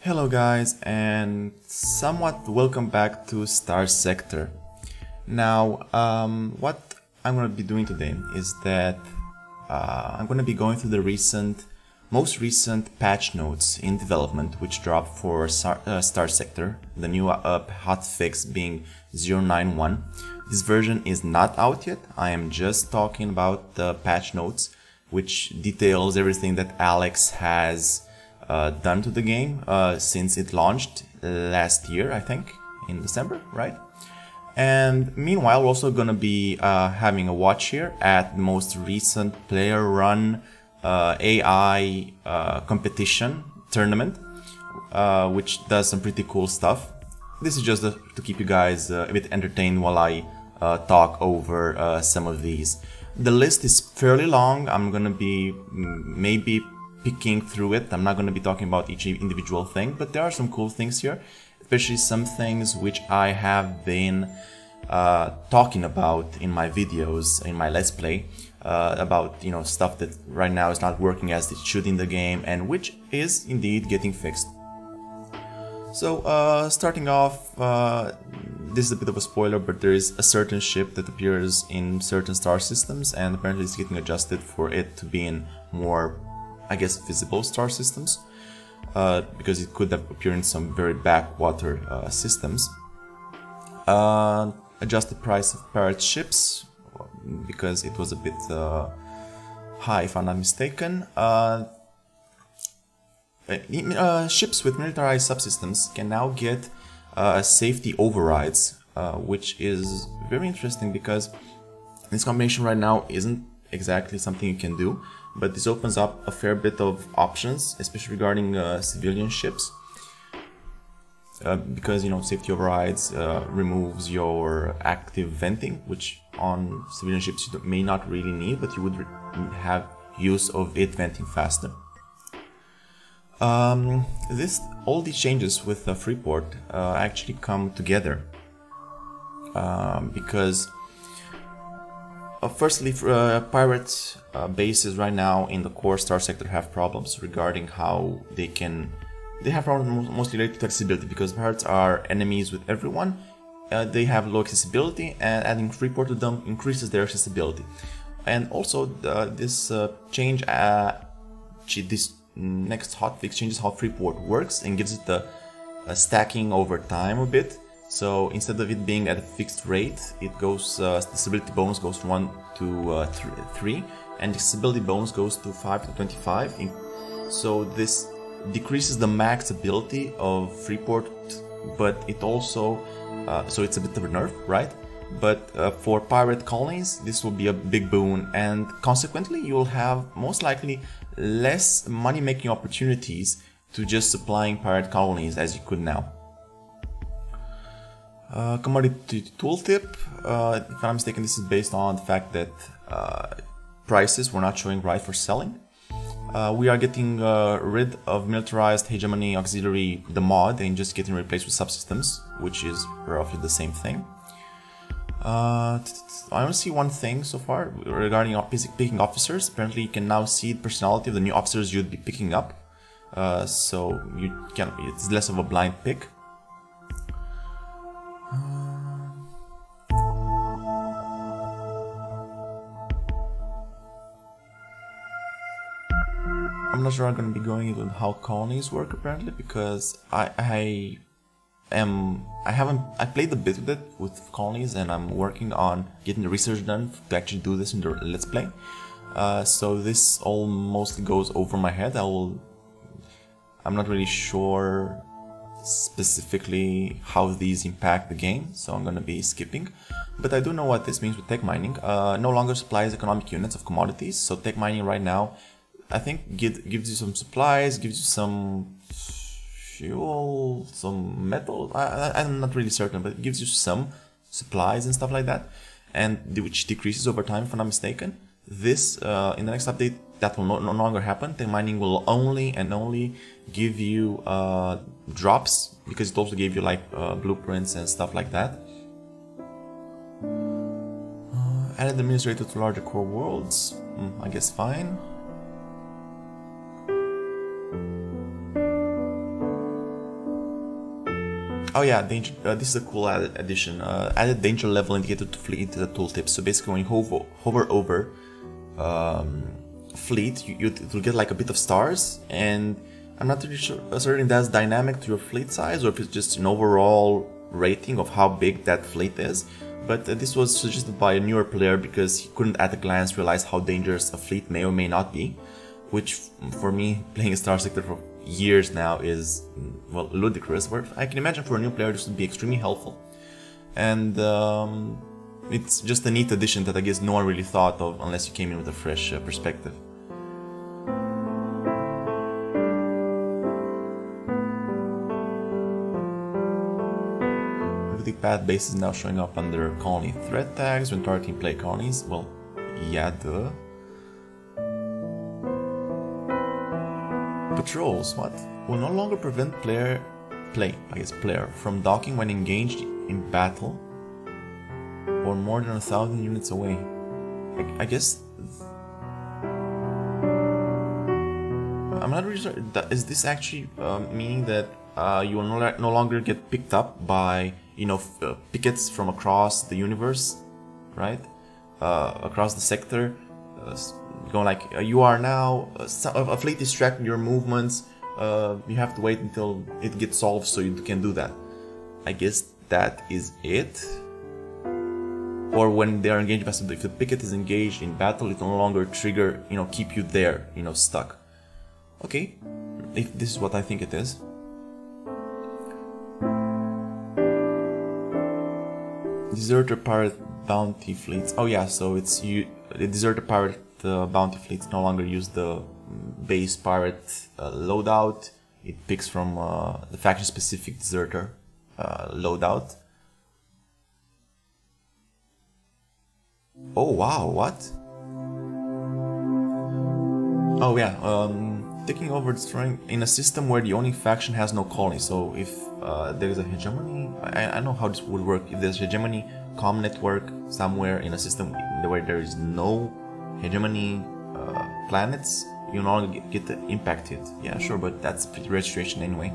Hello guys, and somewhat welcome back to Starsector. Now, what I'm going to be doing today is that I'm going to be going through the most recent patch notes in development which dropped for Starsector, the new hotfix being 091. This version is not out yet. I am just talking about the patch notes, which details everything that Alex has done to the game since it launched last year, I think, in December, right? And meanwhile, we're also gonna be having a watch here at the most recent player-run AI competition tournament, which does some pretty cool stuff. This is just to keep you guys a bit entertained while I talk over some of these. The list is fairly long. I'm gonna be maybe picking through it. I'm not going to be talking about each individual thing, but there are some cool things here, especially some things which I have been talking about in my videos, in my Let's Play, about, you know, stuff that right now is not working as it should in the game and which is indeed getting fixed. So starting off, this is a bit of a spoiler, but there is a certain ship that appears in certain star systems, and apparently it's getting adjusted for it to be in more, I guess, visible star systems, because it could have appeared in some very backwater systems. Adjusted price of pirate ships, because it was a bit high if I'm not mistaken. Ships with militarized subsystems can now get safety overrides, which is very interesting because this combination right now isn't exactly something you can do, but this opens up a fair bit of options, especially regarding civilian ships, because, you know, safety overrides removes your active venting, which on civilian ships you may not really need, but you would have use of it venting faster. All these changes with Freeport actually come together because firstly, pirate bases right now in the core Starsector have problems regarding how they have problems mostly related to accessibility, because pirates are enemies with everyone. They have low accessibility, and adding Freeport to them increases their accessibility. And also this next hotfix changes how Freeport works and gives it the stacking over time a bit. So instead of it being at a fixed rate, it goes, the stability bonus goes from 1 to 3, and the stability bonus goes to 5 to 25. So this decreases the max ability of Freeport, but it also, so it's a bit of a nerf, right? But for pirate colonies, this will be a big boon, and consequently you will have most likely less money-making opportunities to just supplying pirate colonies as you could now. Commodity tooltip, if I'm not mistaken, this is based on the fact that prices were not showing right for selling. We are getting rid of militarized hegemony auxiliary, the mod, and just getting replaced with subsystems, which is roughly the same thing. I only see one thing so far regarding picking officers. Apparently you can now see the personality of the new officers you'd be picking up, so it's less of a blind pick. I'm not sure I'm going to be going into how colonies work apparently, because I played a bit with it with colonies, and I'm working on getting the research done to actually do this in the Let's Play. So this all mostly goes over my head. I'm not really sure specifically how these impact the game, so I'm gonna be skipping. But I do know what this means with tech mining. No longer supplies economic units of commodities, so tech mining right now, I think, gives you some supplies, gives you some fuel, some metal. I'm not really certain, but it gives you some supplies and stuff like that, and which decreases over time if I'm not mistaken. This in the next update, that will no longer happen. Tech mining will only give you drops, because it also gave you like blueprints and stuff like that. Added administrator to larger core worlds, I guess fine. Oh yeah, danger. This is a cool addition. Added danger level indicator to fleet into the tooltip. So basically, when you hover over fleet, it will get like a bit of stars, and I'm not really sure certain that's dynamic to your fleet size or if it's just an overall rating of how big that fleet is. But this was suggested by a newer player because he couldn't at a glance realize how dangerous a fleet may or may not be, which for me, playing a Starsector for years now, is, well, ludicrous. But I can imagine for a new player this would be extremely helpful. And it's just a neat addition that I guess no one really thought of unless you came in with a fresh perspective. The path base is now showing up under colony threat tags when targeting play colonies. Well, yeah, duh. Patrols, what? Will no longer prevent player from docking when engaged in battle or more than 1,000 units away. I guess I'm not really sure. Is this actually meaning that you will no longer get picked up by, you know, pickets from across the universe, right? Across the sector, going like, you are now, a fleet is tracking your movements, you have to wait until it gets solved so you can do that. I guess that is it. Or when they are engaged, if the picket is engaged in battle, it no longer trigger, you know, keep you there, you know, stuck. Okay, if this is what I think it is. Deserter pirate bounty fleets. Oh yeah, so it's the deserter pirate bounty fleets no longer use the base pirate loadout. It picks from the faction specific deserter loadout. Oh wow, what? Oh yeah, taking over destroying in a system where the owning faction has no colony. So if there is a hegemony, I know how this would work. If there's hegemony comm network somewhere in a system where there is no hegemony planets, you no longer get impacted. Yeah, sure, but that's pretty registration anyway.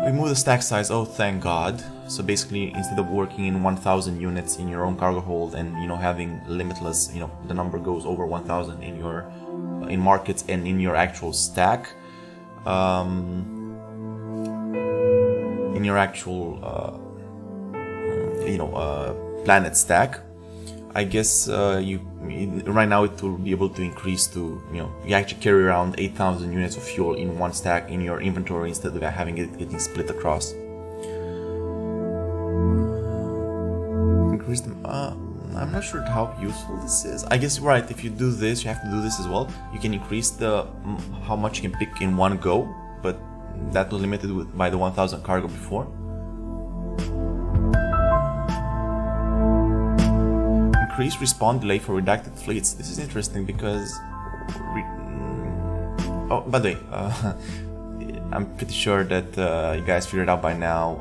Remove the stack size. Oh, thank God. So basically, instead of working in 1,000 units in your own cargo hold and, you know, having limitless, you know, the number goes over 1,000 in your in markets and in your actual stack, in your actual planet stack, I guess right now it will be able to increase to, you know, you actually carry around 8,000 units of fuel in one stack in your inventory instead of having it getting split across. Increase them. I'm not sure how useful this is. I guess you're right. If you do this, you have to do this as well. You can increase the how much you can pick in one go, but that was limited by the 1,000 cargo before. Increase respawn delay for redacted fleets. This is interesting because oh, by the way, I'm pretty sure that you guys figured it out by now,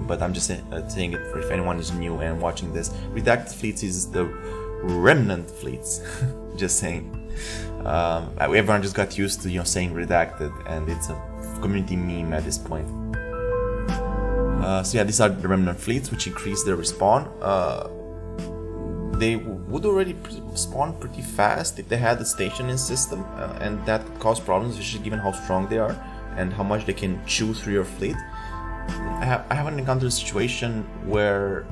but I'm just saying it for if anyone is new and watching this. Redacted fleets is the remnant fleets. Just saying. Everyone just got used to, you know, saying redacted, and it's a community meme at this point. So yeah, these are the remnant fleets, which increase their respawn. They would already spawn pretty fast if they had the stationing system, and that could cause problems, especially given how strong they are and how much they can chew through your fleet. I haven't encountered a situation where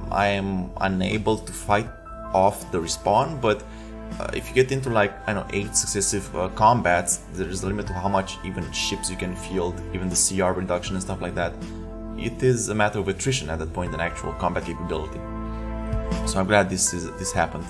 I am unable to fight off the respawn, but if you get into like, I don't know, 8 successive combats, there is a limit to how much even ships you can field, even the CR reduction and stuff like that. It is a matter of attrition at that point than actual combat capability. So I'm glad this happened.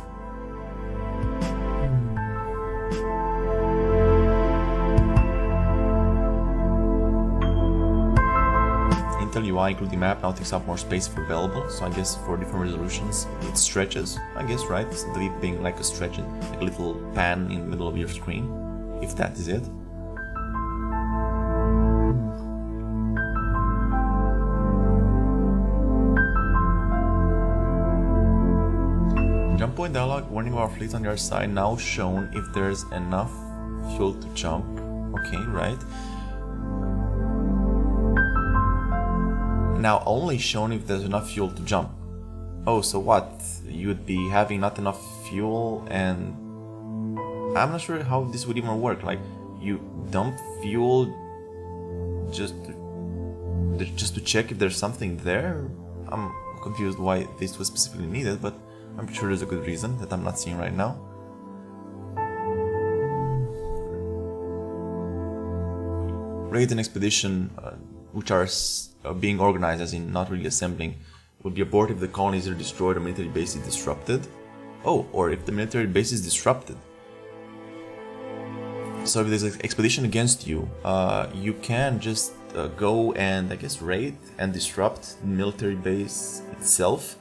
Intel UI including map now takes up more space if available, so I guess for different resolutions it stretches, I guess, right? Instead of it being like a stretch, like a little pan in the middle of your screen, if that is it. Jump point dialog, warning of our fleets on the other side, now shown if there's enough fuel to jump. Okay, right. Now only shown if there's enough fuel to jump. Oh, so what? You'd be having not enough fuel, and I'm not sure how this would even work. Like, you dump fuel just to check if there's something there? I'm confused why this was specifically needed, but I'm sure there's a good reason that I'm not seeing right now. Raid and expedition, which are being organized, as in not really assembling, will be aborted if the colonies are destroyed or military base is disrupted. Oh, or if the military base is disrupted. So if there's an expedition against you, you can just go and, I guess, raid and disrupt the military base itself,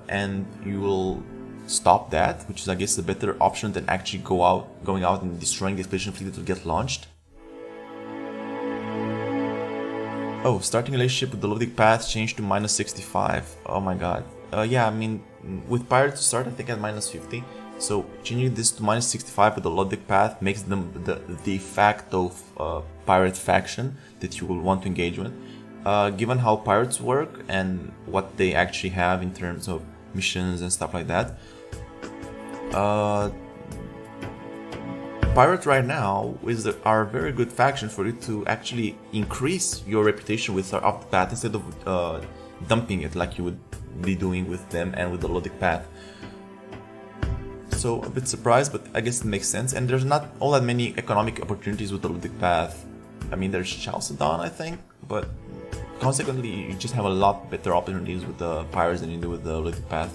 and you will stop that, which is, I guess, a better option than actually going out and destroying the expedition fleet that will get launched. Oh, starting relationship with the logic path changed to -65. Oh my god. Yeah, I mean, with pirates to start, I think at -50. So changing this to -65 with the logic path makes them the de facto pirate faction that you will want to engage with. Given how pirates work and what they actually have in terms of missions and stuff like that, Pirates right now are a very good faction for you to actually increase your reputation with off the path instead of dumping it like you would be doing with them and with the logic path. So a bit surprised, but I guess it makes sense. And there's not all that many economic opportunities with the logic path. I mean, there's Chalcedon, I think, but consequently you just have a lot better opportunities with the pirates than you do with the logic path.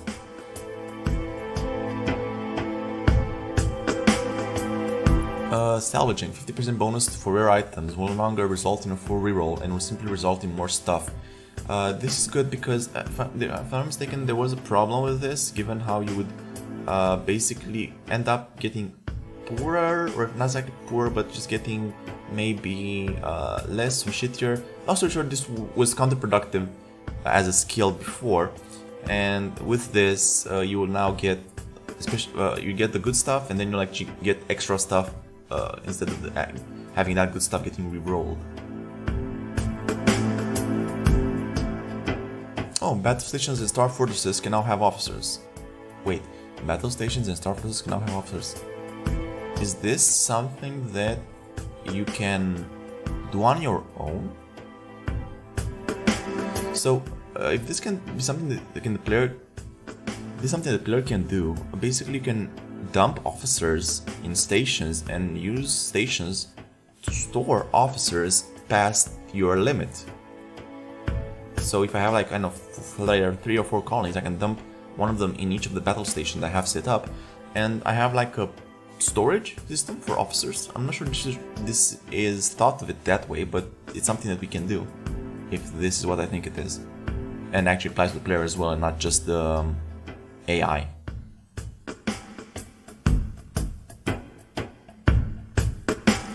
Salvaging, 50% bonus for rare items, will no longer result in a full reroll and will simply result in more stuff. This is good because, if I'm not mistaken, there was a problem with this, given how you would basically end up getting poorer, or not exactly poorer, but just getting maybe less or shittier. Also sure, this was counterproductive as a skill before, and with this you will now get, you get the good stuff, and then you like get extra stuff instead of having that good stuff getting re-rolled. Oh, battle stations and star fortresses can now have officers. Wait, battle stations and star fortresses can now have officers. Is this something that you can do on your own? So, if this can be something that the player, this is something the player can do. Basically, you can dump officers in stations and use stations to store officers past your limit. So if I have like kind of 3 or 4 colonies, I can dump one of them in each of the battle stations I have set up, and I have like a storage system for officers. I'm not sure this is thought of it that way, but it's something that we can do if this is what I think it is, and actually applies to the player as well and not just the AI.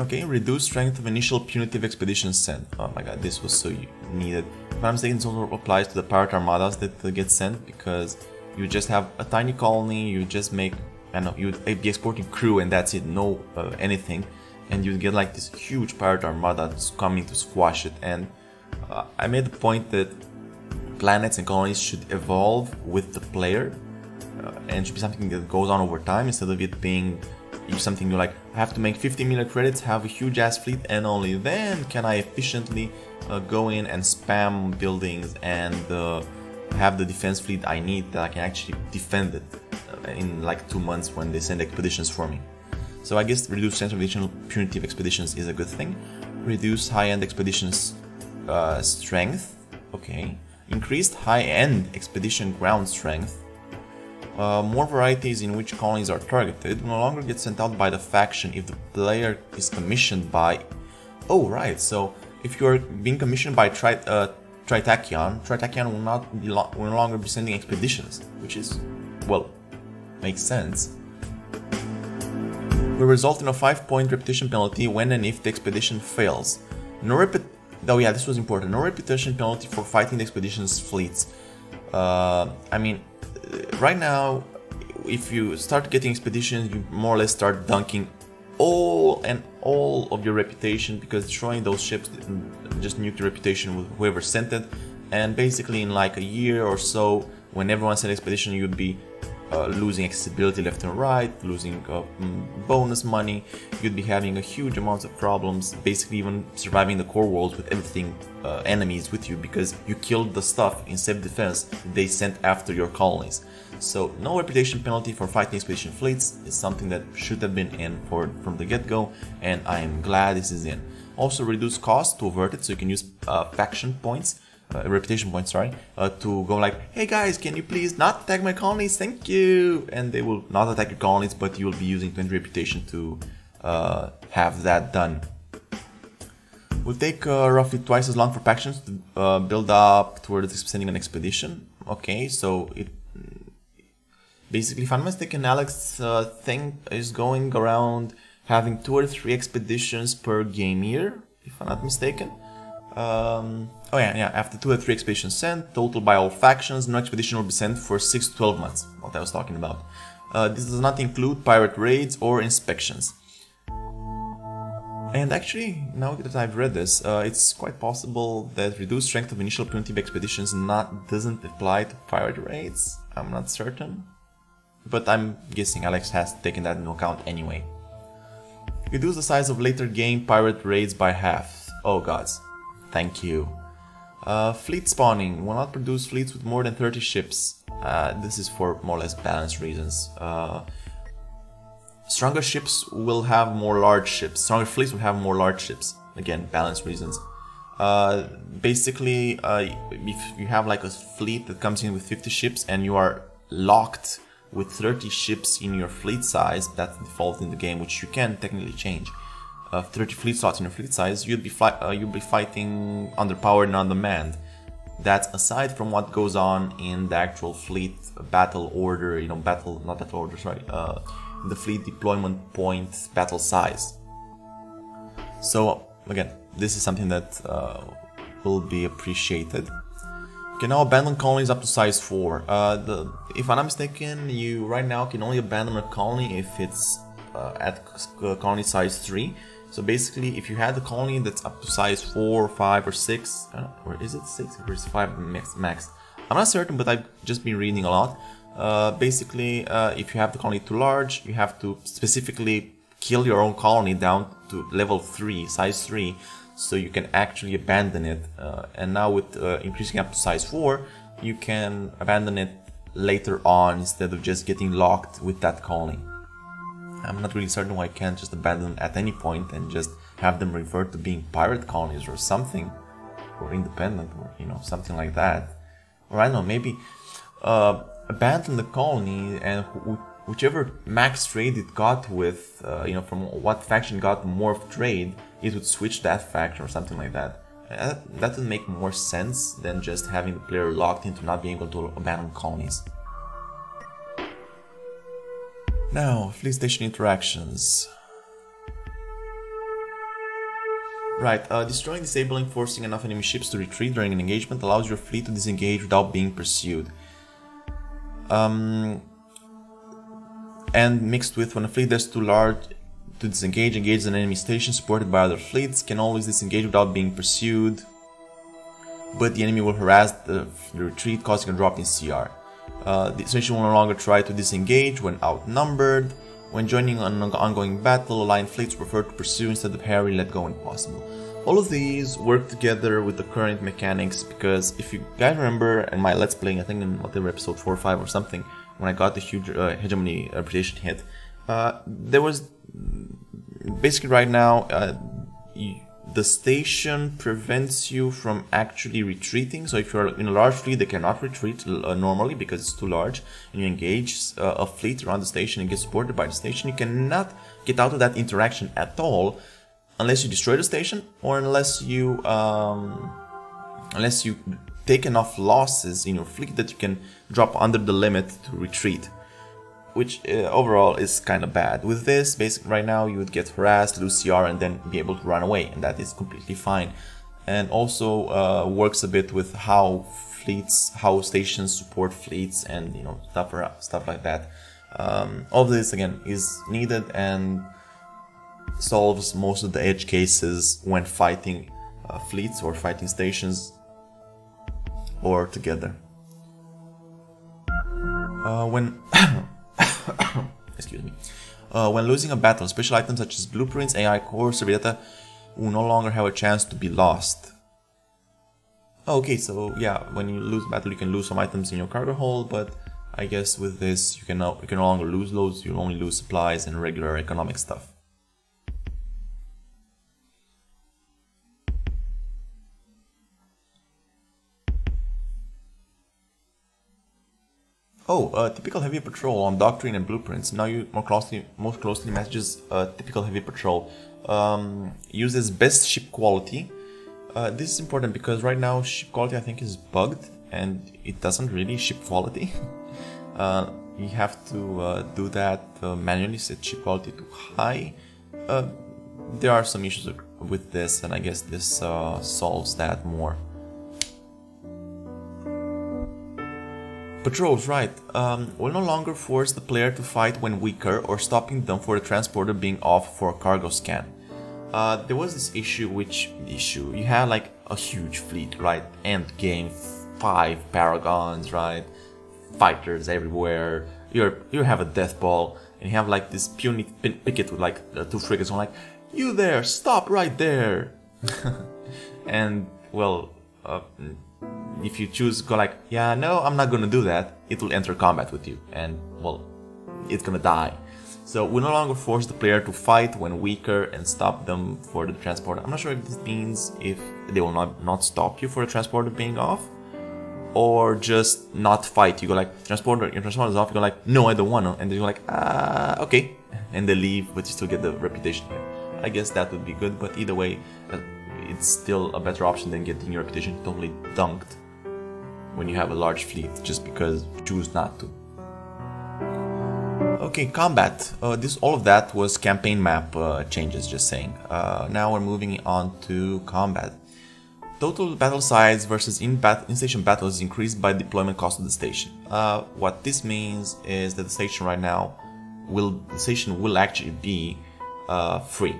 Okay, reduce strength of initial punitive expeditions sent. Oh my god, this was so needed. If I'm mistaken, this also applies to the pirate armadas that get sent, because you just have a tiny colony, you just make, I don't know, you'd be exporting crew and that's it, no anything, and you'd get like this huge pirate armada that's coming to squash it. And I made the point that planets and colonies should evolve with the player, and should be something that goes on over time instead of it being something you're like, I have to make 50 million credits, have a huge ass fleet, and only then can I efficiently go in and spam buildings and have the defense fleet I need that I can actually defend it in like 2 months when they send expeditions for me. So I guess reduce chance of additional punitive expeditions is a good thing. Reduce high-end expeditions strength, okay. Increased high-end expedition ground strength. More varieties in which colonies are targeted will no longer get sent out by the faction if the player is commissioned by... Oh, right, so if you're being commissioned by Tritachyon will no longer be sending expeditions, which is, well, makes sense. Will result in a 5-point reputation penalty when and if the expedition fails. Oh yeah, this was important. No reputation penalty for fighting the expedition's fleets. I mean, right now, if you start getting expeditions, you more or less start dunking all of your reputation, because destroying those ships just nuked your reputation with whoever sent it. And basically in like a year or so, when everyone sent an expedition, you'd be losing accessibility left and right, losing bonus money. You'd be having a huge amount of problems, basically even surviving the core worlds with everything enemies with you, because you killed the stuff in self-defense they sent after your colonies. So no reputation penalty for fighting expedition fleets is something that should have been in from the get-go, and I am glad this is in. Also reduce cost to avert it, so you can use faction points, reputation points, sorry, to go like, hey guys, can you please not attack my colonies, thank you, and they will not attack your colonies, but you will be using 20 reputation to have that done. Will take roughly twice as long for factions to build up towards sending an expedition. Okay, so it basically, if I'm not mistaken, Alex thing is going around having 2 or 3 expeditions per game year, if I'm not mistaken. Oh yeah, after 2 or 3 expeditions sent, total by all factions, no expedition will be sent for 6 to 12 months, what I was talking about. This does not include pirate raids or inspections. And actually, now that I've read this, it's quite possible that reduced strength of initial punitive expeditions doesn't apply to pirate raids. I'm not certain, but I'm guessing Alex has taken that into account anyway. Reduce the size of later game pirate raids by half. Oh gods, thank you. Fleet spawning will not produce fleets with more than 30 ships. This is for more or less balance reasons. Stronger ships will have more large ships. Stronger fleets will have more large ships. Again, balance reasons. Basically, if you have like a fleet that comes in with 50 ships and you are locked with 30 ships in your fleet size, that's the default in the game, which you can technically change. 30 fleet slots in your fleet size, you'll be fighting underpowered and undermanned. That's aside from what goes on in the actual fleet battle order, you know, the fleet deployment point battle size. So again, this is something that will be appreciated. You can now abandon colonies up to size 4. If I'm not mistaken, you right now can only abandon a colony if it's at colony size 3. So basically, if you had a colony that's up to size 4, 5, or 6, or is it 6 or is it 5 max? I'm not certain, but I've just been reading a lot. Basically, if you have the colony too large, you have to specifically kill your own colony down to level 3, size 3, so you can actually abandon it. And now with increasing up to size 4, you can abandon it later on instead of just getting locked with that colony. I'm not really certain why I can't just abandon at any point and just have them revert to being pirate colonies or something, or independent, or you know, something like that. Or I don't know, maybe abandon the colony, and whichever max trade it got with, you know, from what faction got more of trade, it would switch that faction or something like that. That would make more sense than just having the player locked into not being able to abandon colonies. Now, fleet station interactions. Right, destroying, disabling, forcing enough enemy ships to retreat during an engagement allows your fleet to disengage without being pursued. And mixed with when a fleet that's too large to disengage, engages an enemy station supported by other fleets, can always disengage without being pursued, but the enemy will harass the retreat, causing a drop in CR. The station will no longer try to disengage when outnumbered. When joining an ongoing battle, allied fleets prefer to pursue instead of harry, let go when possible. All of these work together with the current mechanics, because if you guys remember in my Let's Playing, I think in whatever episode 4 or 5 or something, when I got the huge hegemony reputation hit, there was basically right now the station prevents you from actually retreating. So if you're in a large fleet, they cannot retreat normally because it's too large, and you engage a fleet around the station and get supported by the station, you cannot get out of that interaction at all unless you destroy the station, or unless you take enough losses in your fleet that you can drop under the limit to retreat, which overall is kind of bad. With this, basically right now you would get harassed, lose CR, and then be able to run away, and that is completely fine. And also works a bit with how stations support fleets, and you know, stuff like that. All of this again is needed, and solves most of the edge cases when fighting fleets or fighting stations or together. When excuse me, when losing a battle, special items such as blueprints, AI core, survey data will no longer have a chance to be lost. Okay, so yeah, when you lose battle, you can lose some items in your cargo hold, but I guess with this you can no longer lose loads. You'll only lose supplies and regular economic stuff. Oh, typical heavy patrol on doctrine and blueprints. Now you most closely matches typical heavy patrol. Uses best ship quality. This is important because right now ship quality I think is bugged and it doesn't really ship quality. You have to do that manually, set ship quality to high. There are some issues with this, and I guess this solves that more. Patrols, right, will no longer force the player to fight when weaker or stopping them for the transporter being off for a cargo scan. There was this issue, you had like a huge fleet, right, end game, 5 paragons, right, fighters everywhere, you have a death ball, and you have like this puny picket with like 2 frigates, I'm like, you there, stop right there. And well, if you choose go like, yeah, no, I'm not gonna do that, it will enter combat with you, and well, it's gonna die. So we no longer force the player to fight when weaker and stop them for the transporter. I'm not sure if this means if they will not stop you for the transporter being off, or just not fight. You go like, your transporter is off, you go like, no, I don't want to, and then you're like, okay, and they leave, but you still get the reputation. I guess that would be good, but either way, it's still a better option than getting your reputation totally dunked when you have a large fleet just because you choose not to. Okay, combat. All of that was campaign map changes, just saying. Now we're moving on to combat. Total battle size versus in-station battles is increased by deployment cost of the station. What this means is that the station right now will actually be free.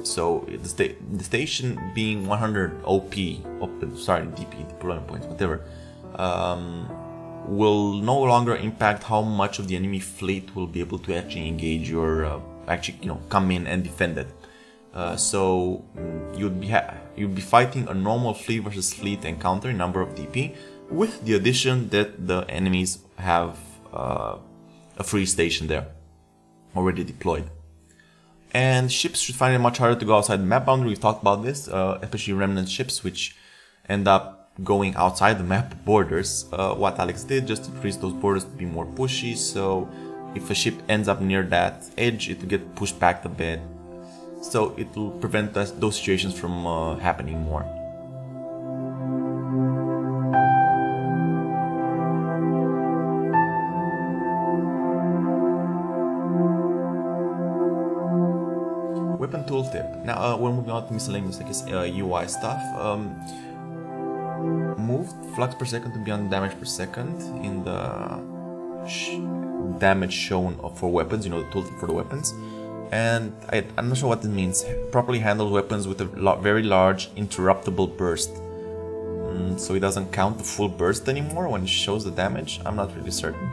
So the station being 100 OP, DP, deployment points, whatever, will no longer impact how much of the enemy fleet will be able to actually engage your, come in and defend it. So you'd be fighting a normal fleet versus fleet encounter in number of DP, with the addition that the enemies have a free station there already deployed. And ships should find it much harder to go outside the map boundary. We've talked about this, especially remnant ships, which end up going outside the map borders. What Alex did, just increase those borders to be more pushy, so if a ship ends up near that edge, it will get pushed back a bit. So it will prevent those situations from happening more. Weapon tooltip. Now we're moving on to miscellaneous, I guess, UI stuff. Moved flux per second to beyond damage per second in the damage shown for weapons, the tooltip for the weapons. And I'm not sure what this means. Properly handled weapons with a very large interruptible burst. So it doesn't count the full burst anymore when it shows the damage. I'm not really certain.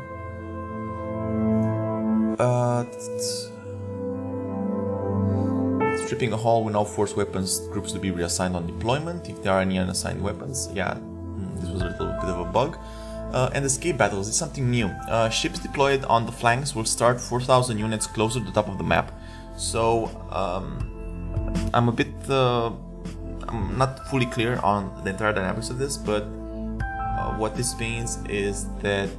Stripping a hull will now force weapons groups to be reassigned on deployment if there are any unassigned weapons. Yeah, this was a little bit of a bug. And escape battles is something new. Ships deployed on the flanks will start 4,000 units closer to the top of the map. So I'm a bit, I'm not fully clear on the entire dynamics of this, but what this means is that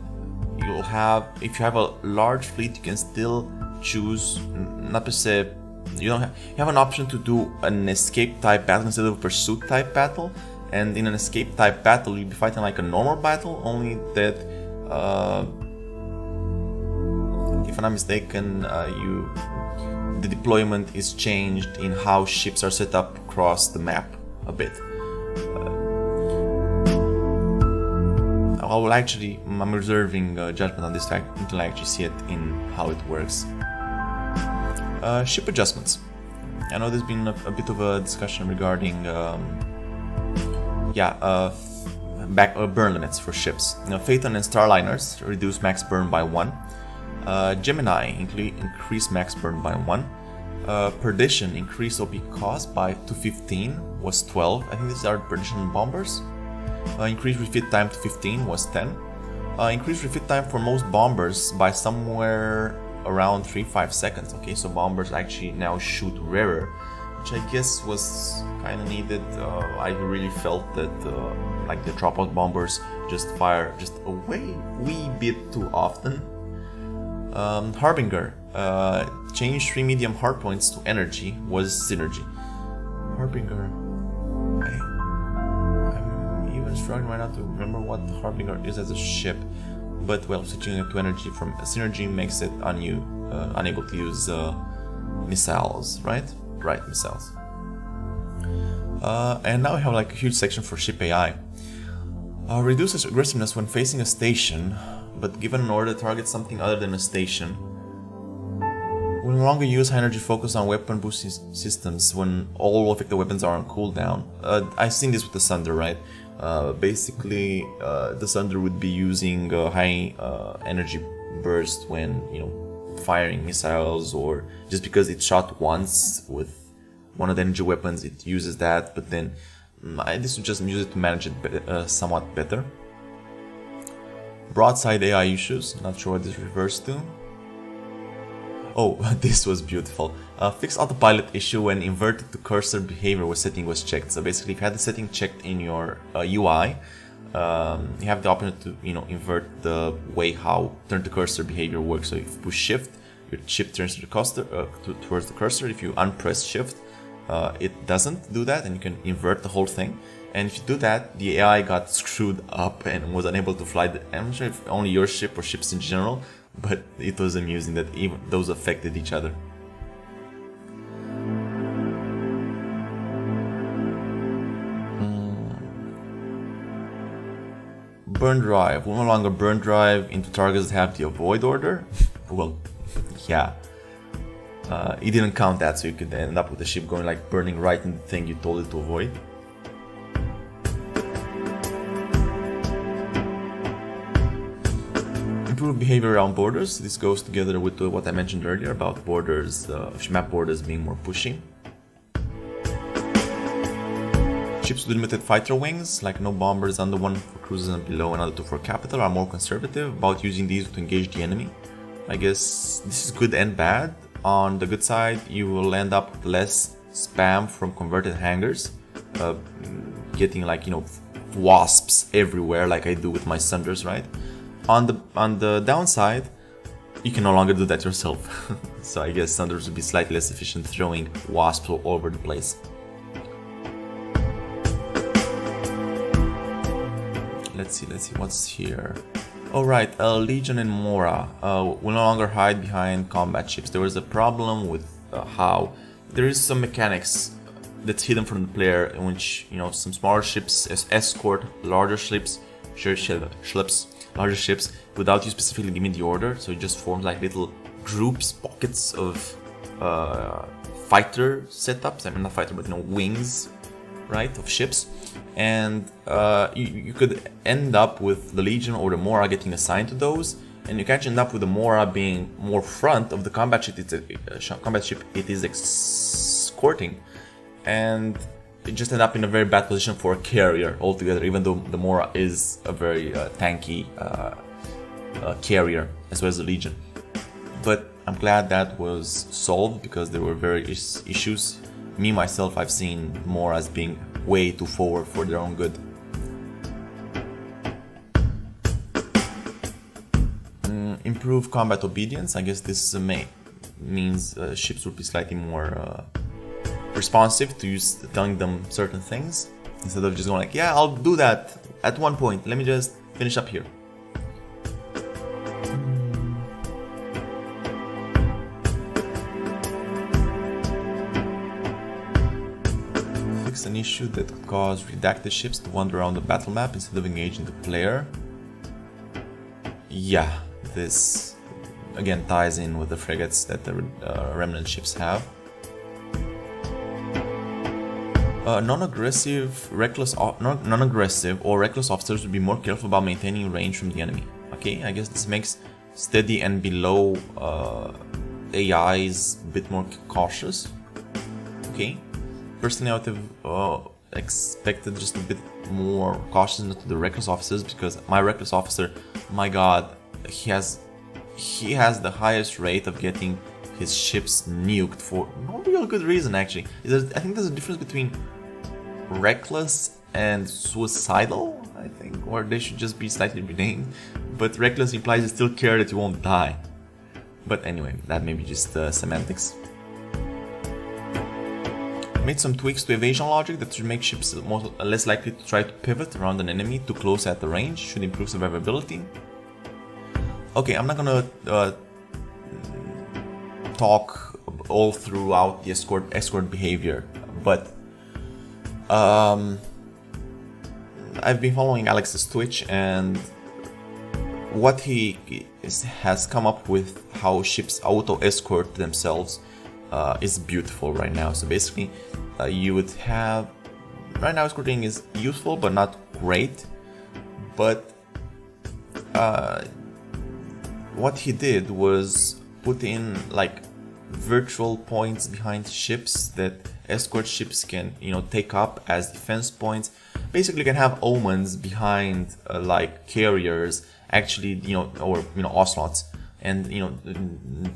you'll have, if you have a large fleet, you can still choose, not per se, you have an option to do an escape type battle instead of a pursuit type battle. And in an escape type battle, you'll be fighting like a normal battle, only that, if I'm not mistaken, the deployment is changed in how ships are set up across the map a bit. I'm reserving judgment on this fact until I actually see it in how it works. Ship adjustments. I know there's been a bit of a discussion regarding burn limits for ships. Phaeton and Starliners reduce max burn by 1. Gemini increase max burn by 1. Perdition increased OP cost by 215 was 12. I think these are Perdition bombers. Increased refit time to 15 was 10. Increased refit time for most bombers by somewhere around 3-5 seconds. Okay, so bombers actually now shoot rarer, which I guess was kind of needed. I really felt that like the dropout bombers just fire just a wee bit too often. Harbinger changed 3 medium hard points to energy was synergy. Harbinger, I'm even struggling right now to remember what Harbinger is as a ship. But well, switching it to energy from synergy makes it unable to use missiles, right? Right, missiles. And now we have like a huge section for ship AI. Reduces aggressiveness when facing a station, but given an order targets something other than a station. Will no longer use high energy focus on weapon boosting systems when all affected weapons are on cooldown. I've seen this with the Sunder, right? Basically, the Sunder would be using a high energy burst when, you know, firing missiles, or just because it shot once with one of the energy weapons, it uses that. But then this would just use it to manage it somewhat better. Broadside AI issues. Not sure what this refers to. Oh, this was beautiful. Fix autopilot issue when inverted to cursor behavior setting was checked. So basically, if you had the setting checked in your UI, you have the option to, you know, invert the way how turn to cursor behavior works. So if you push shift, your ship turns to the cursor, towards the cursor. If you unpress shift, it doesn't do that, and you can invert the whole thing. And if you do that, the AI got screwed up and was unable to fly. I'm not sure if only your ship or ships in general, but it was amusing that even those affected each other. Burn drive. Will no longer burn drive into targets that have the avoid order. Well, yeah. It didn't count that, so you could end up with the ship going like burning right in the thing you told it to avoid. Improve behavior around borders. This goes together with what I mentioned earlier about borders, map borders being more pushy. Ships with limited fighter wings, like no bombers, under one for cruisers and below, and other two for capital, are more conservative about using these to engage the enemy. I guess this is good and bad. On the good side, you will end up with less spam from converted hangars, getting like, you know, wasps everywhere like I do with my Sunders, right? On the downside, you can no longer do that yourself. So I guess Sunders would be slightly less efficient throwing wasps all over the place. Let's see what's here. Alright, Legion and Mora will no longer hide behind combat ships. There was a problem with how there is some mechanics that's hidden from the player, in which, you know, some smaller ships escort larger ships, larger ships without you specifically giving the order. So it just forms like little groups, pockets of fighter setups. I mean, not fighter, but, you know, wings, right, of ships. And you could end up with the Legion or the Mora getting assigned to those, and you can end up with the Mora being more front of the combat ship it is escorting, and it just end up in a very bad position for a carrier altogether, even though the Mora is a very tanky carrier as well as the Legion. But I'm glad that was solved, because there were various issues. Me myself, I've seen Mora as being way too forward for their own good. Improve combat obedience. I guess this means ships would be slightly more responsive to telling them certain things, instead of just going like, yeah, I'll do that at one point, let me just finish up here. Fix an issue that could cause redacted ships to wander around the battle map instead of engaging the player. Yeah, this, again ties in with the frigates that the remnant ships have. Non-aggressive or reckless officers would be more careful about maintaining range from the enemy. Okay, I guess this makes steady and below AIs a bit more cautious. Okay, personally I would have expected just a bit more cautiousness to the reckless officers, because my reckless officer, my god, he has the highest rate of getting his ships nuked for no real good reason actually. I think there's a difference between reckless and suicidal, I think, or they should just be slightly renamed, but reckless implies you still care that you won't die. But anyway, that may be just semantics. Made some tweaks to evasion logic that should make ships less likely to try to pivot around an enemy too close at the range, should improve survivability. Okay, I'm not gonna talk all throughout the escort behavior, but I've been following Alex's Twitch, and what he has come up with how ships auto-escort themselves is beautiful right now. So basically, you would have... Right now escorting is useful but not great, but what he did was put in like virtual points behind ships that escort ships can, you know, take up as defense points. Basically, you can have omens behind like carriers, actually, you know, or you know, ocelots, and you know,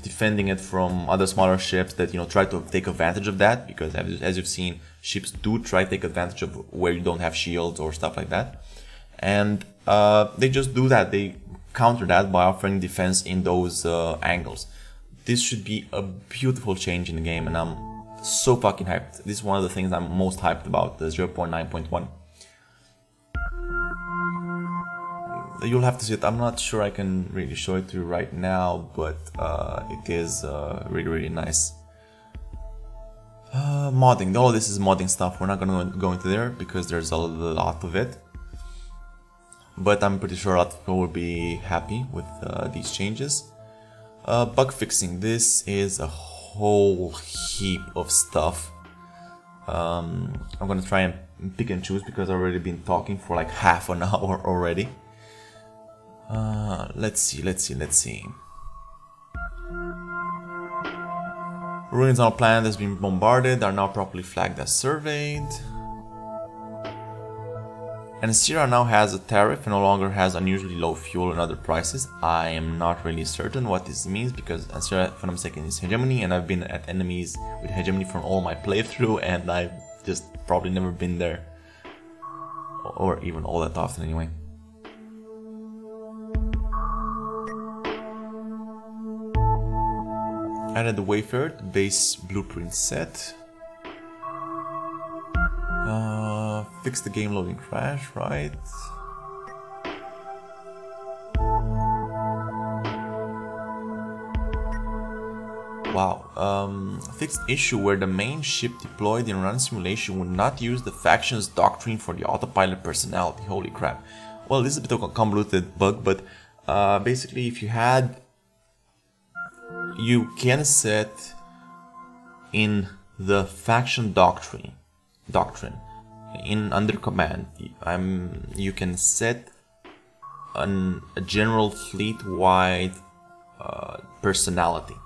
defending it from other smaller ships that, you know, try to take advantage of that, because as you've seen, ships do try to take advantage of where you don't have shields or stuff like that, and they just do that. They counter that by offering defense in those angles. This should be a beautiful change in the game, and I'm so fucking hyped. This is one of the things I'm most hyped about, the 0.9.1. You'll have to see it. I'm not sure I can really show it to you right now, but it is really nice. Modding. All this is modding stuff. We're not gonna go into there because there's a lot of it. But I'm pretty sure a lot of people will be happy with these changes. Bug fixing. This is a whole heap of stuff. I'm gonna try and pick and choose because I've already been talking for like half an hour already. Let's see. Ruins on a planet has been bombarded are now properly flagged as surveyed. And Sierra now has a tariff and no longer has unusually low fuel and other prices. I am not really certain what this means, because Sierra, if I'm not mistaken, is hegemony, and I've been at enemies with hegemony from all my playthrough, and I've just probably never been there, or even all that often anyway. Added the Wayfarer base blueprint set. Fix the game loading crash, right? Wow. Fixed issue where the main ship deployed in run simulation would not use the faction's doctrine for the autopilot personality. Holy crap. Well, this is a bit of a convoluted bug, but basically if you had... You can set in the faction doctrine in under command. You can set a general fleet-wide personality,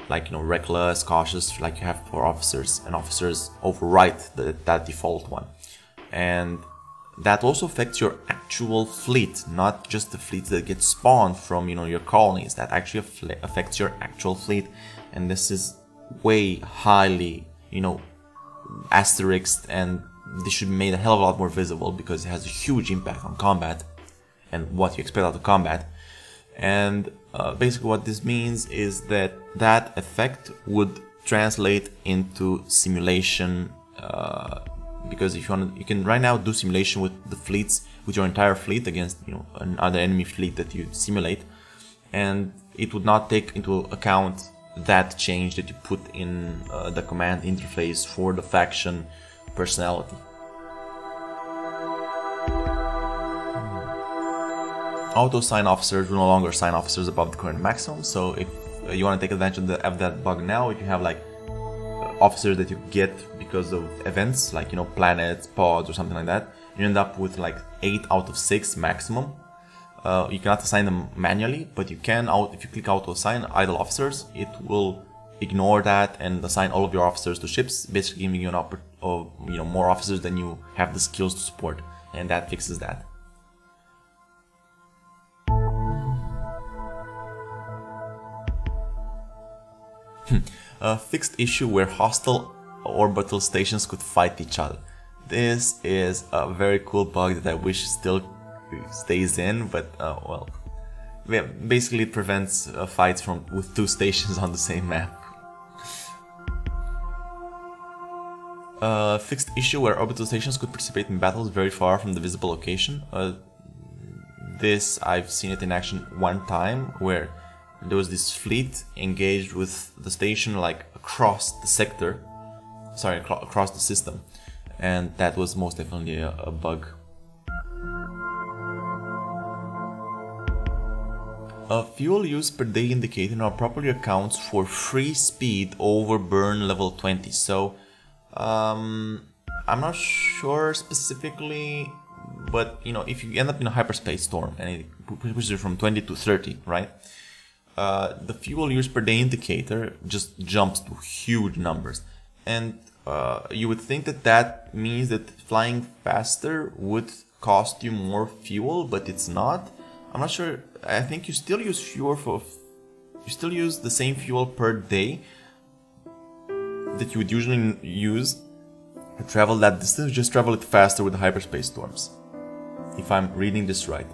like, you know, reckless, cautious, like you have for officers, and officers overwrite that default one, and that also affects your actual fleet, not just the fleets that get spawned from, you know, your colonies. That actually affects your actual fleet, and this is way highly, you know, asterisked, and this should be made a hell of a lot more visible because it has a huge impact on combat and what you expect out of combat. And basically what this means is that that effect would translate into simulation, because if you want, you can right now do simulation with the fleets, with your entire fleet against, you know, another enemy fleet that you simulate, and it would not take into account that change that you put in the command interface for the faction personality. Auto sign officers will no longer sign officers above the current maximum, so if you want to take advantage of that bug now, if you have like officers that you get because of events like, you know, planets, pods or something like that, you end up with like 8 out of 6 maximum. You cannot assign them manually, but you can, if you click auto assign idle officers, it will ignore that and assign all of your officers to ships, basically giving you more officers than you have the skills to support, and that fixes that. A fixed issue where hostile orbital stations could fight each other. This is a very cool bug that I wish still stays in, but well, basically it prevents fights with 2 stations on the same map. Fixed issue where orbital stations could participate in battles very far from the visible location. This, I've seen it in action one time, where there was this fleet engaged with the station like across the sector, sorry, across the system, and that was most definitely a bug. A fuel use per day indicator now properly accounts for free speed over burn level 20. So I'm not sure specifically, but you know, if you end up in a hyperspace storm and it pushes you from 20 to 30, right? The fuel use per day indicator just jumps to huge numbers, and you would think that that means that flying faster would cost you more fuel, but it's not. I'm not sure. I think you still use the same fuel per day that you would usually use to travel that distance. Just travel it faster with the hyperspace storms, if I'm reading this right.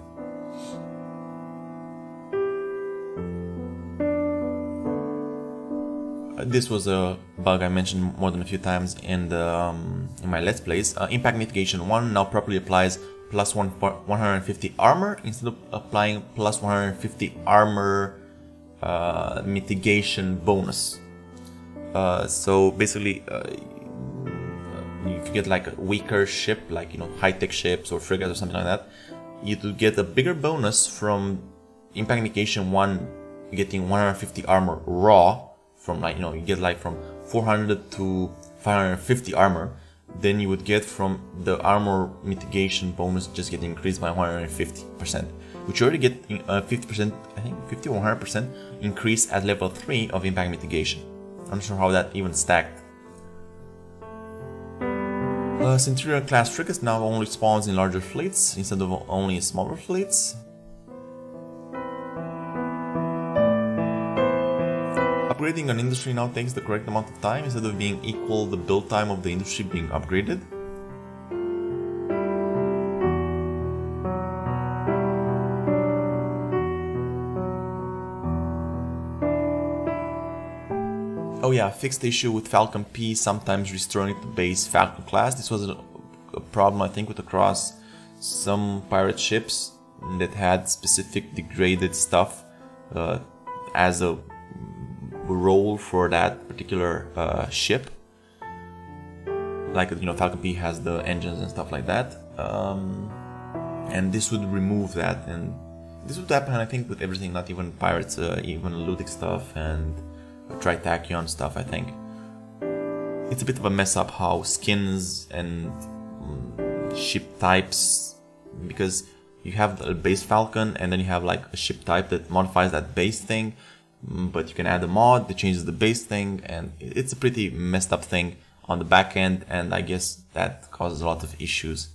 This was a bug I mentioned more than a few times in my Let's Plays. Impact Mitigation 1 now properly applies plus 150 armor instead of applying plus 150 armor mitigation bonus. So basically, if you get like a weaker ship, like, you know, high-tech ships or frigates or something like that, you do get a bigger bonus from Impact Mitigation 1 getting 150 armor raw. From, like, you know, you get like from 400 to 550 armor, then you would get from the armor mitigation bonus just getting increased by 150%, which you already get 50%, I think 50 or 100% increase at level 3 of impact mitigation. I'm not sure how that even stacked. Centurion class frigates now only spawns in larger fleets instead of only smaller fleets. Upgrading an industry now takes the correct amount of time instead of being equal the build time of the industry being upgraded. Oh yeah, fixed issue with Falcon P sometimes restoring the base Falcon class. This was a problem, I think, with across some pirate ships that had specific degraded stuff as a role for that particular ship. Like, you know, Falcon P has the engines and stuff like that, and this would remove that. And this would happen, I think, with everything, not even pirates, even looting stuff and Tritachyon stuff. I think it's a bit of a mess up how skins and ship types, because you have the base Falcon and then you have like a ship type that modifies that base thing, but you can add a mod that changes the base thing, and it's a pretty messed up thing on the back end, and I guess that causes a lot of issues.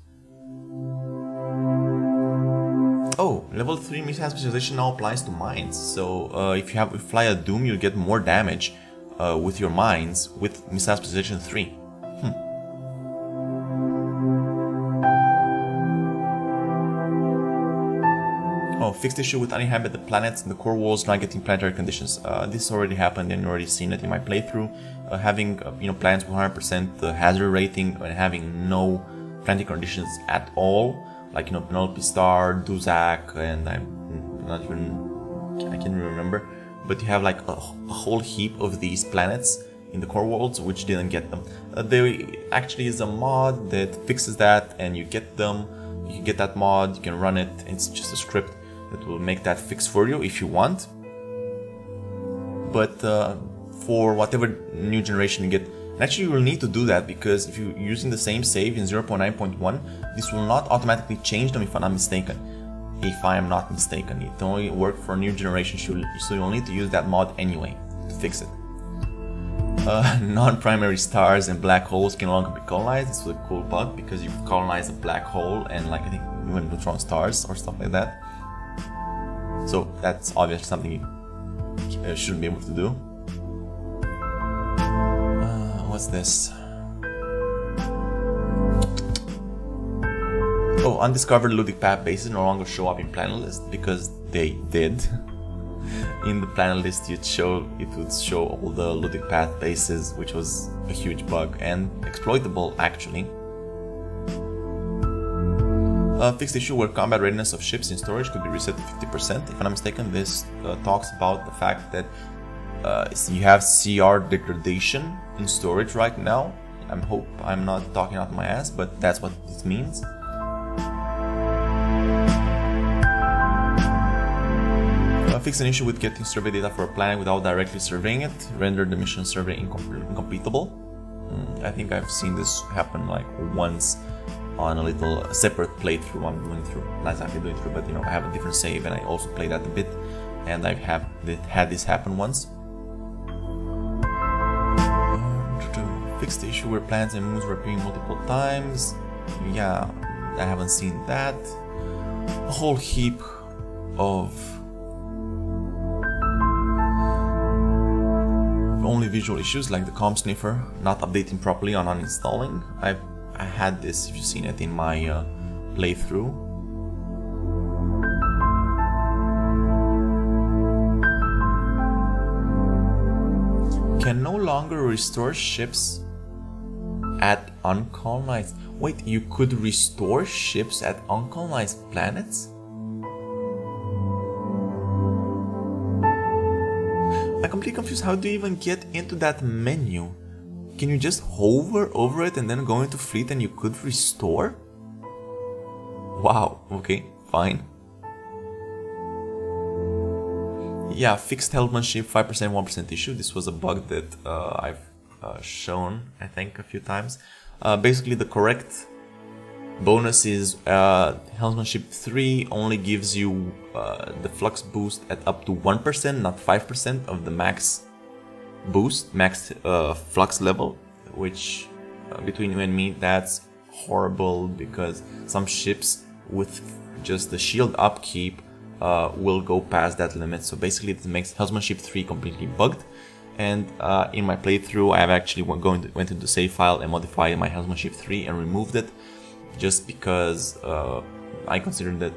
Oh, level 3 missile specialization now applies to mines, so if you fly a Doom, you'll get more damage with your mines with missile specialization 3. Oh, fixed issue with uninhabited planets and the core walls not getting planetary conditions. This already happened and you already seen it in my playthrough. Having planets with 100% hazard rating and having no planetary conditions at all, like Penelope Star, Duzak, and I can't even remember, but you have like a whole heap of these planets in the core worlds which didn't get them. There actually is a mod that fixes that, and you get them. You can get that mod, you can run it. It's just a script. that will make that fix for you if you want. But for whatever new generation you get, and actually you will need to do that, because if you're using the same save in 0.9.1, this will not automatically change them if I'm not mistaken. If I am not mistaken, it only works for new generation, so you'll need to use that mod anyway to fix it. Non-primary stars and black holes can no longer be colonized. This is a cool bug, because you can colonize a black hole and, like, I think even neutron stars or stuff like that. So that's obviously something you shouldn't be able to do. What's this? Oh, undiscovered looting path bases no longer show up in planet list, because they did. In the planet list it would show all the looting path bases, which was a huge bug and exploitable actually. Fixed issue where combat readiness of ships in storage could be reset to 50%. If I'm not mistaken, this talks about the fact that you have CR degradation in storage right now. I hope I'm not talking out my ass, but that's what this means. Fix an issue with getting survey data for a planet without directly surveying it. Render the mission survey incompletable. I think I've seen this happen like once on a little separate playthrough I'm going through. Not exactly doing through, but you know, I have a different save and I also play that a bit, and I've had this happen once. Fix the issue where planets and moons were appearing multiple times. Yeah, I haven't seen that. A whole heap of only visual issues, like the comm sniffer not updating properly on uninstalling. I had this, if you've seen it, in my playthrough. Can no longer restore ships at uncolonized... Wait, you could restore ships at uncolonized planets? I'm completely confused. How do you even get into that menu? Can you just hover over it and then go into fleet and you could restore? Wow, okay, fine. Yeah, fixed helmsmanship 5% 1% issue. This was a bug that I've shown, I think, a few times. Basically the correct bonus is helmsmanship 3 only gives you the flux boost at up to 1%, not 5% of the max boost, max flux level, which between you and me, that's horrible, because some ships with just the shield upkeep will go past that limit. So basically it makes helmsmanship 3 completely bugged. And in my playthrough I have actually went into the save file and modified my helmsmanship 3 and removed it, just because I considered that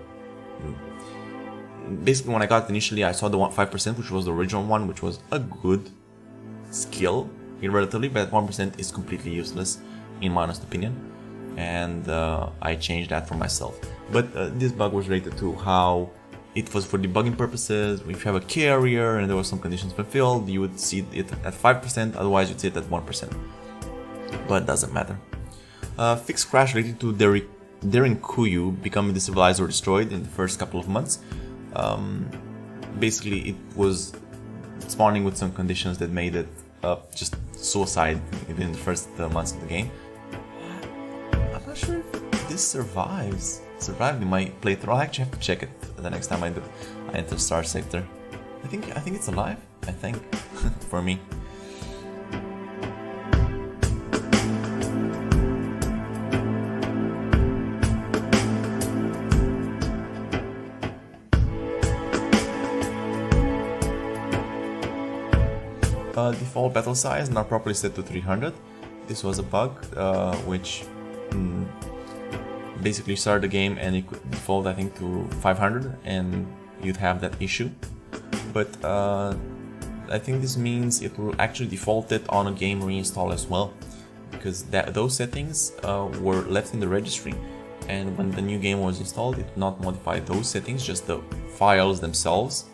basically when I got it initially I saw the 5%, which was the original one, which was a good skill relatively, but 1% is completely useless in my honest opinion, and I changed that for myself. But this bug was related to how it was for debugging purposes. If you have a carrier and there were some conditions fulfilled, you would see it at 5%, otherwise you'd see it at 1%. But it doesn't matter. Fixed crash related to Daring Kuyu becoming decivilized or destroyed in the first couple of months. Basically it was spawning with some conditions that made it just suicide within the first months of the game. I'm not sure if this survived in my playthrough. I'll actually have to check it the next time I enter Starsector. I think it's alive, I think, for me. Default battle size not properly set to 300. This was a bug which basically started the game and it could default, I think, to 500 and you'd have that issue. But I think this means it will actually default it on a game reinstall as well, because those settings were left in the registry, and when the new game was installed it did not modify those settings, just the files themselves,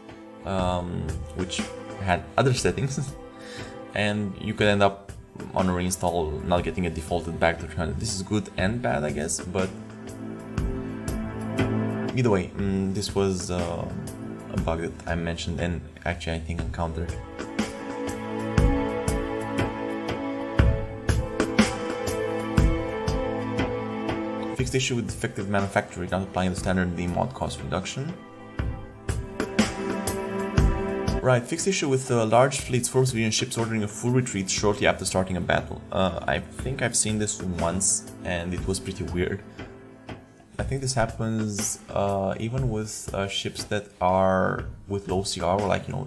which had other settings. And you could end up on a reinstall not getting it defaulted back to 300. This is good and bad, I guess, but either way, this was a bug that I mentioned and actually I think encountered. Fixed issue with defective manufacturing, not applying the standard mod cost reduction. Right, fixed issue with large fleets force civilian ships ordering a full retreat shortly after starting a battle. I think I've seen this once and it was pretty weird. I think this happens even with ships that are with low CR, or like, you know,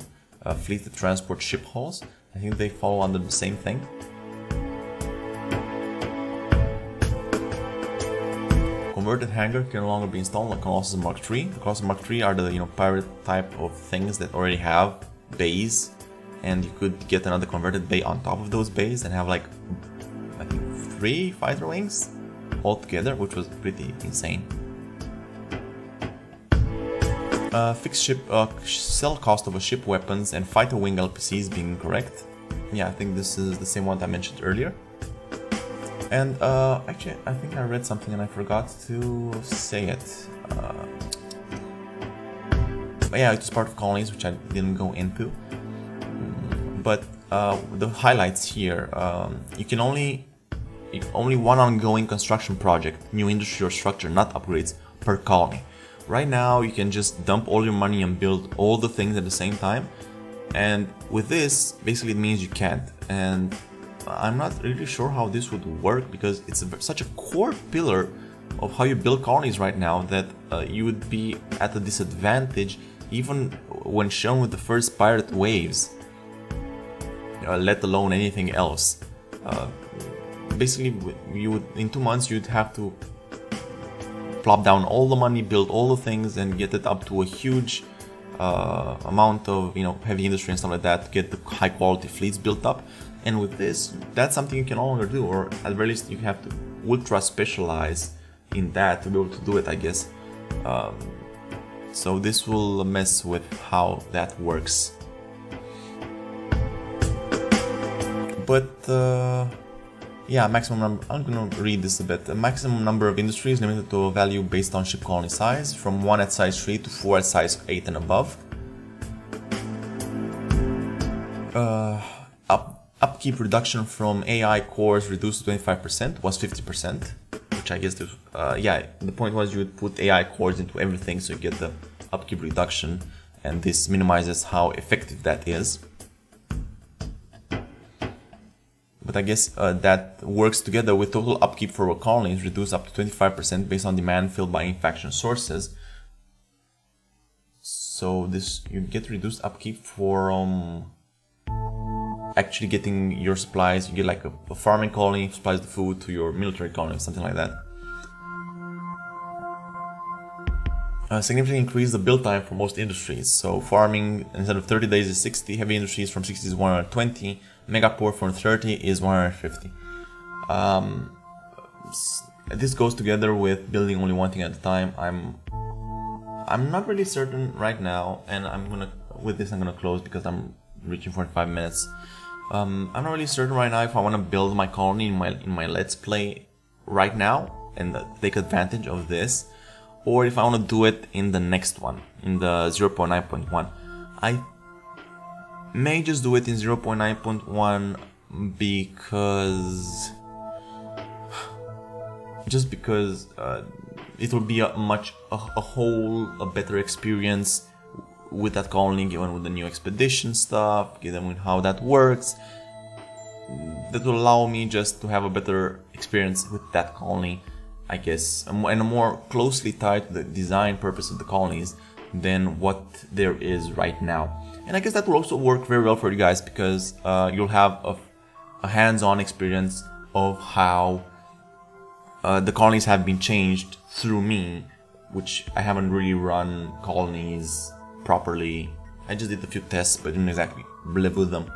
fleets that transport ship hulls. I think they fall under the same thing. Converted hangar can no longer be installed like Colossus Mark III. The Colossus Mark III are the, you know, pirate type of things that already have bays, and you could get another converted bay on top of those bays and have like, I think, 3 fighter wings altogether, which was pretty insane. Fixed ship sell cost of a ship weapons and fighter wing LPCs being correct. Yeah, I think this is the same one that I mentioned earlier. And actually, I think I read something and I forgot to say it. But yeah, it was part of colonies, which I didn't go into. But the highlights here, you can only one ongoing construction project, new industry or structure, not upgrades, per colony. Right now, you can just dump all your money and build all the things at the same time. And with this, basically it means you can't. And I'm not really sure how this would work, because it's such a core pillar of how you build colonies right now that you would be at a disadvantage even when shown with the first pirate waves, let alone anything else. Basically, you would, in 2 months you'd have to plop down all the money, build all the things, and get it up to a huge amount of, you know, heavy industry and stuff like that to get the high quality fleets built up. And with this, that's something you can no longer do, or at the very least you have to ultra specialize in that to be able to do it, I guess. So this will mess with how that works. But yeah, maximum number, I'm gonna read this a bit. The maximum number of industries limited to a value based on ship colony size, from 1 at size 3 to 4 at size 8 and above. Upkeep reduction from AI cores reduced to 25% was 50%, which I guess, yeah, the point was you would put AI cores into everything so you get the upkeep reduction, and this minimizes how effective that is. But I guess that works together with total upkeep for colonies reduced up to 25% based on demand filled by in-faction sources. So this, you get reduced upkeep for actually getting your supplies. You get like a farming colony supplies the food to your military colony, something like that. Significantly increase the build time for most industries. So farming, instead of 30 days, is 60. Heavy industries from 60 is 120. Megaport from 30 is 150. This goes together with building only one thing at a time. I'm not really certain right now, and I'm gonna close because I'm reaching 45 minutes. I'm not really certain right now if I want to build my colony in my Let's Play right now and take advantage of this, or if I want to do it in the next one, in the 0.9.1. I may just do it in 0.9.1 because it will be a better experience with that colony, given with the new expedition stuff, given with how that works. That will allow me just to have a better experience with that colony, I guess, and a more closely tied to the design purpose of the colonies than what there is right now. And I guess that will also work very well for you guys, because you'll have a hands-on experience of how the colonies have been changed through me, which I haven't really run colonies properly. I just did a few tests, but didn't exactly live with them.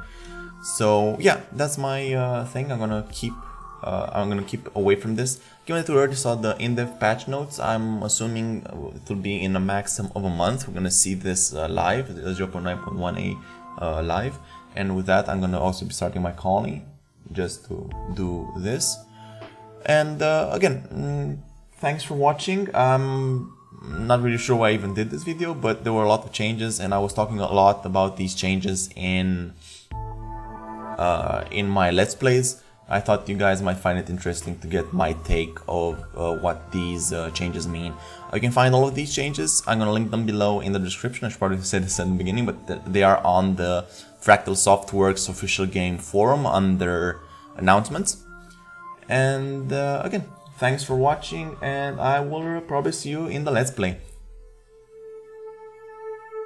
So yeah, that's my thing. I'm gonna keep away from this. Given that we already saw the in-depth patch notes, I'm assuming it will be in a maximum of a month. We're gonna see this live, 0.9.1a live, and with that, I'm gonna also be starting my colony just to do this. And again, thanks for watching. not really sure why I even did this video, but there were a lot of changes, and I was talking a lot about these changes in my Let's Plays. I thought you guys might find it interesting to get my take of what these changes mean. You can find all of these changes. I'm gonna link them below in the description. I should probably say this at the beginning, but they are on the Fractal Softworks official game forum under announcements. And again, thanks for watching, and I will probably see you in the Let's Play.